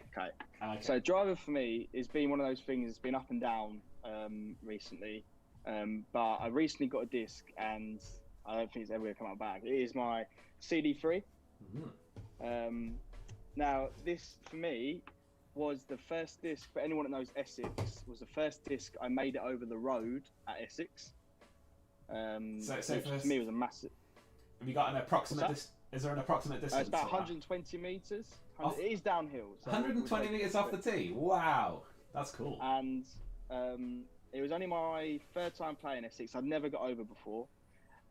I like so it. Driver for me has been one of those things that's been up and down recently. But I recently got a disc and I don't think it's ever going to come out back. It is my CD3. Mm-hmm. Now, this, for me, was the first disc, for anyone that knows Essex, was the first disc I made it over the road at Essex. So which to me was a massive... Have you got an approximate... Is there an approximate distance? It's about 120 metres. It is downhill. So 120 metres off the tee? Wow. That's cool. And it was only my 3rd time playing Essex. I'd never got over before.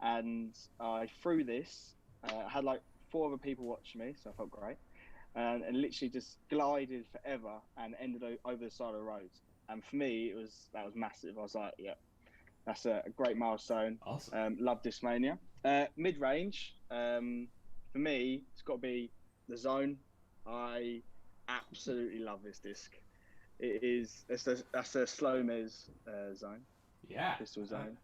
And I threw this. I had like 4 other people watching me, so I felt great. And literally just glided forever and ended over the side of the road. And for me, that was massive. I was like, yeah, that's a great milestone. Awesome. Love Discmania. Mid range. For me, it's got to be the zone. I absolutely love this disc. It is. That's a slow mez zone. Yeah, Pistol zone.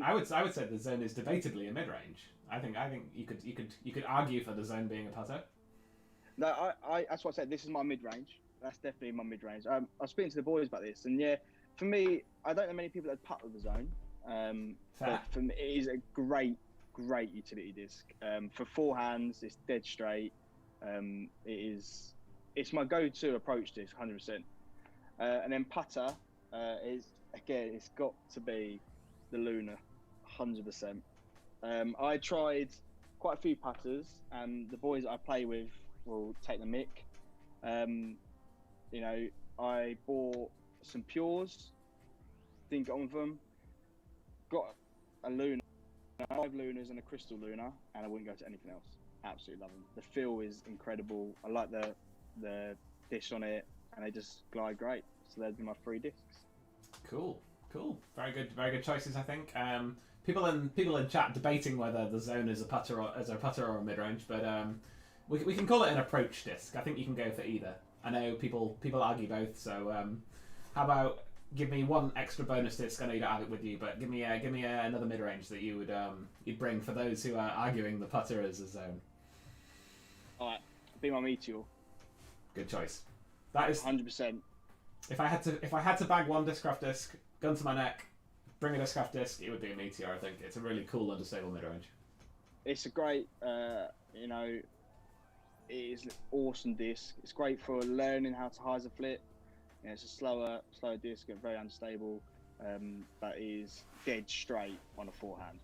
I would say the zone is debatably a mid range. I think you could argue for the zone being a putter. No, I that's what I said. This is my mid range. That's definitely my mid range. I was speaking to the boys about this, and yeah, for me, I don't know many people that putt with the zone. But for me, it is a great utility disc. For forehands, it's dead straight. It's my go-to approach disc, 100%. And then putter is again, it's got to be the Luna, 100%. I tried quite a few putters, and the boys that I play with will take the mick. You know, I bought some Pures, didn't get on with them. Got a Luna, 5 Lunas and a Crystal Luna, and I wouldn't go to anything else. Absolutely love them. The feel is incredible. I like the dish on it, and they just glide great. So they'd be my 3 discs. Cool. Very good choices, I think. People in chat debating whether the zone is a putter or a mid range, but we can call it an approach disc. I think you can go for either. I know people argue both, so how about give me one extra bonus disc? I know you don't have it with you, but give me another mid range that you would you'd bring for those who are arguing the putter as a zone. All right, be my Meteor. Good choice. That is 100%. If I had to bag one Discraft disc, gun to my neck, bring a Discraft disc, it would be a Meteor. I think it's a really cool understable mid range. It's a great, you know, it is an awesome disc. It's great for learning how to hyzer flip. You know, it's a slower disc and very unstable, but is dead straight on a forehand.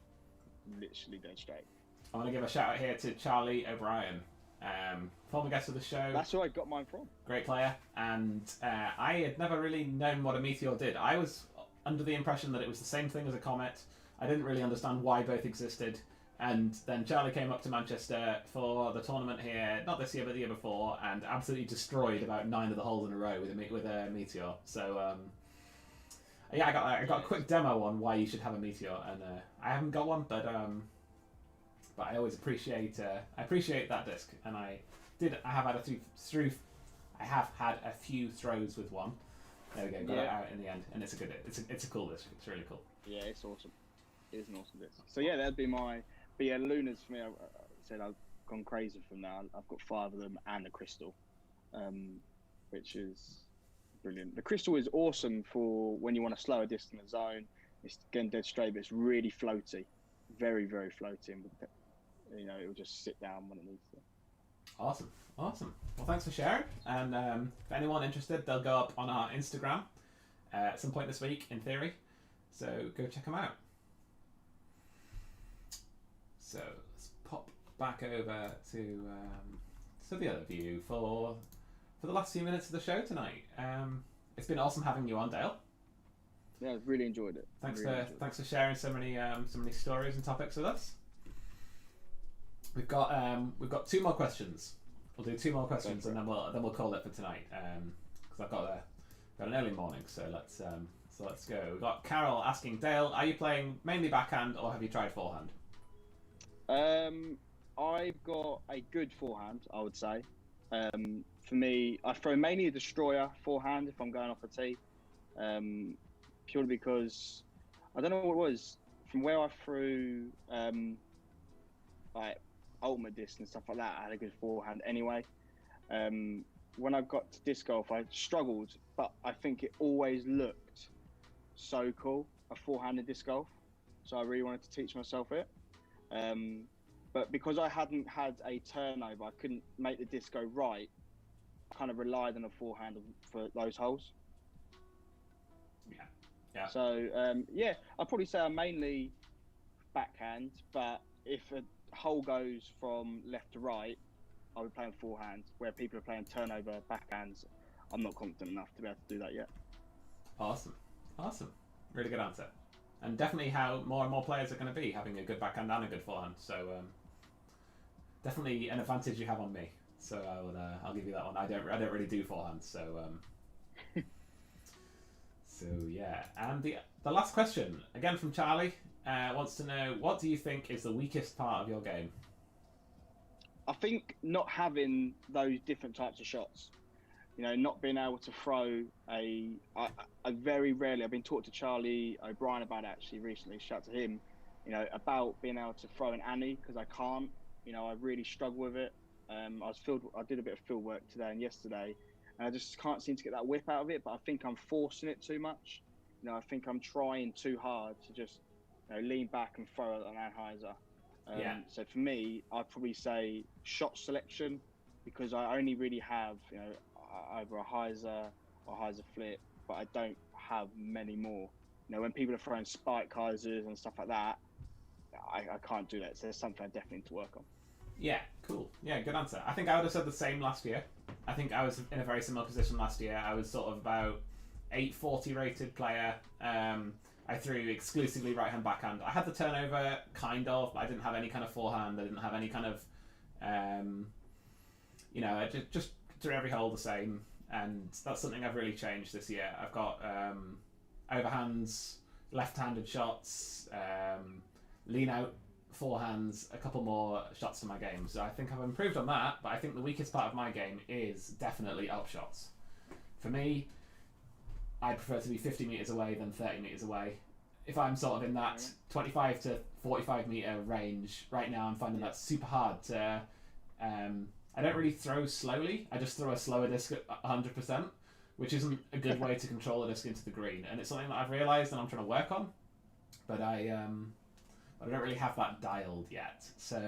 Literally dead straight. I want to give a shout out here to Charlie O'Brien, former guest of the show. That's where I got mine from. Great player, and I had never really known what a Meteor did. I was under the impression that it was the same thing as a Comet. I didn't really understand why both existed. And then Charlie came up to Manchester for the tournament here, not this year but the year before, and absolutely destroyed about 9 of the holes in a row with a Meteor. So yeah, I got a quick demo on why you should have a Meteor, and I haven't got one, but I always appreciate that disc, and I have had a few throws with one. There we go, got it out in the end, and it's a cool disc. It's really cool. Yeah, it's awesome. It is an awesome disc. So yeah, that'd be my. But yeah, Lunas for me. I said I've gone crazy from now. I've got 5 of them and a Crystal, which is brilliant. The Crystal is awesome for when you want to slow a disc in the zone. It's again dead straight, but it's really floaty, very very floating. You know, it will just sit down when it needs to. Awesome. Well, thanks for sharing. And if anyone interested, they'll go up on our Instagram at some point this week, in theory. So go check them out. So let's pop back over to the other view for the last few minutes of the show tonight. It's been awesome having you on, Dale. Yeah, I've really enjoyed it. Thanks for sharing so many stories and topics with us. We've got 2 more questions. We'll do 2 more questions and then we'll call it for tonight. Because I've got an early morning, so let's go. We've got Carol asking, Dale, are you playing mainly backhand or have you tried forehand? I've got a good forehand, I would say. For me, I throw mainly a destroyer forehand if I'm going off a tee. Purely because I don't know what it was from where I threw like ultimate disc and stuff like that. I had a good forehand anyway. When I got to disc golf, I struggled, but I think it always looked so cool, a forehand in disc golf. So I really wanted to teach myself it. But because I hadn't had a turnover, I couldn't make the disc go right. I kind of relied on a forehand for those holes. Yeah. So I'd probably say I'm mainly backhand, but if a hole goes from left to right, I'll be playing forehand. Where people are playing turnover backhands, I'm not confident enough to be able to do that yet. Awesome. Really good answer. And definitely how more and more players are going to be having a good backhand and a good forehand. So definitely an advantage you have on me. So I'll give you that one. I don't really do forehand. So so yeah. And the last question again from Charlie. wants to know, what do you think is the weakest part of your game? I think not having those different types of shots. Not being able to throw I very rarely, I've been talking to Charlie O'Brien about it actually recently, shout to him, about being able to throw an Annie, because I can't, I really struggle with it. I did a bit of field work today and yesterday, and I just can't seem to get that whip out of it, but I think I'm forcing it too much. I think I'm trying too hard to just lean back and throw an Anheuser. So for me, I'd probably say shot selection, because I only really have, either a Heiser or Heiser flip, but I don't have many more. When people are throwing spike Heisers and stuff like that, I can't do that. So there's something I definitely need to work on. Yeah, cool. Yeah, good answer. I think I would have said the same last year. I think I was in a very similar position last year. I was sort of about 840 rated player. I threw exclusively right hand, backhand. I had the turnover, kind of, but I didn't have any kind of forehand. I didn't have any kind of, I just threw every hole the same. And that's something I've really changed this year. I've got overhands, left-handed shots, lean out forehands, a couple more shots to my game. So I think I've improved on that, but I think the weakest part of my game is definitely up shots. For me, I prefer to be 50 metres away than 30 metres away. If I'm sort of in that 25 to 45 metre range, right now I'm finding that super hard to... I don't really throw slowly, I just throw a slower disc at 100%, which isn't a good way to control a disc into the green. And it's something that I've realised and I'm trying to work on, but I don't really have that dialed yet. So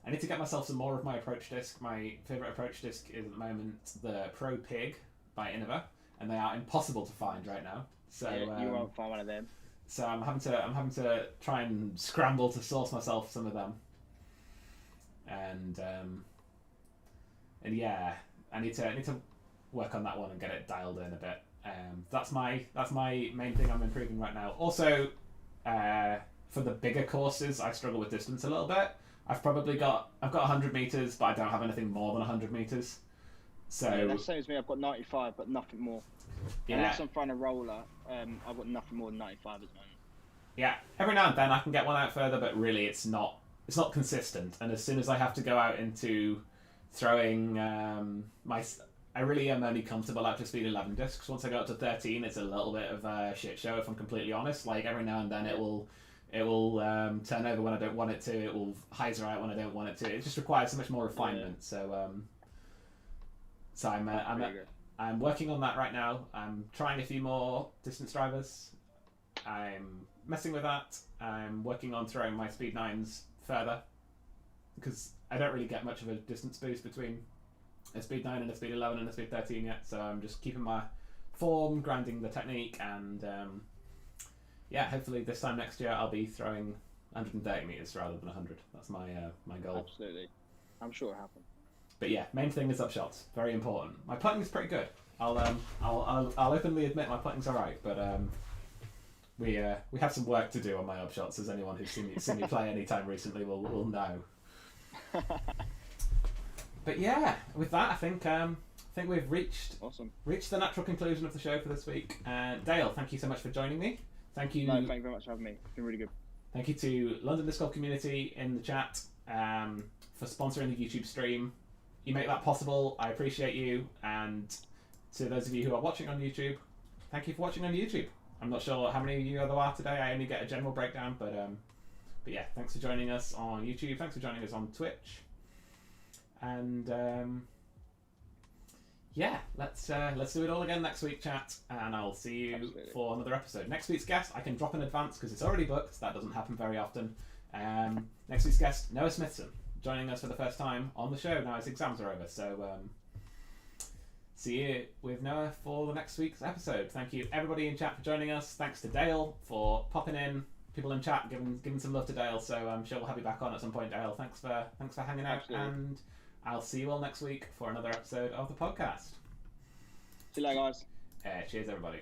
I need to get myself some more of my approach disc. My favourite approach disc is at the moment the Pro Pig by Innova, and they are impossible to find right now. So you won't find one of them. So I'm having to try and scramble to source myself some of them. And yeah, I need to work on that one and get it dialed in a bit. That's my main thing I'm improving right now. Also, for the bigger courses, I struggle with distance a little bit. I've got 100 meters, but I don't have anything more than 100 meters. So that's the same as me. I've got 95, but nothing more. Yeah. Unless I'm throwing a roller, I've got nothing more than 95 at the moment. Yeah, every now and then I can get one out further, but really it's not consistent. And as soon as I have to go out into throwing I really am only comfortable out to speed 11 discs. Once I go up to 13, it's a little bit of a shit show, if I'm completely honest. Like every now and then it will turn over when I don't want it to. It will Heiser out when I don't want it to. It just requires so much more refinement. Yeah. So I'm working on that right now. I'm trying a few more distance drivers. I'm messing with that. I'm working on throwing my speed 9s further, because I don't really get much of a distance boost between a speed 9 and a speed 11 and a speed 13 yet. So I'm just keeping my form, grinding the technique, and yeah, hopefully this time next year I'll be throwing 130 meters rather than 100. That's my goal. Absolutely, I'm sure it'll happen. But yeah, main thing is up shots. Very important. My putting is pretty good. I'll openly admit my putting's alright, but we have some work to do on my up shots. As anyone who's seen me play any time recently will know. But yeah, with that, I think we've reached the natural conclusion of the show for this week. Dale, thank you so much for joining me. Thank you. No, thank you very much for having me. It's been really good. Thank you to London Disc Golf community in the chat for sponsoring the YouTube stream. You make that possible. I appreciate you. And to those of you who are watching on YouTube, thank you for watching on YouTube. I'm not sure how many of you there are today. I only get a general breakdown, but yeah, thanks for joining us on YouTube. Thanks for joining us on Twitch. And yeah, let's do it all again next week, chat. And I'll see you for another episode. Next week's guest, I can drop in advance because it's already booked. That doesn't happen very often. Next week's guest, Noah Smithson, joining us for the first time on the show. Now his exams are over, so see you with Noah for the next week's episode. Thank you everybody in chat for joining us. Thanks to Dale for popping in. People in chat giving some love to Dale. So I'm sure we'll have you back on at some point, Dale. Thanks for hanging out. Absolutely. And I'll see you all next week for another episode of the podcast. See you later, guys. Cheers, everybody.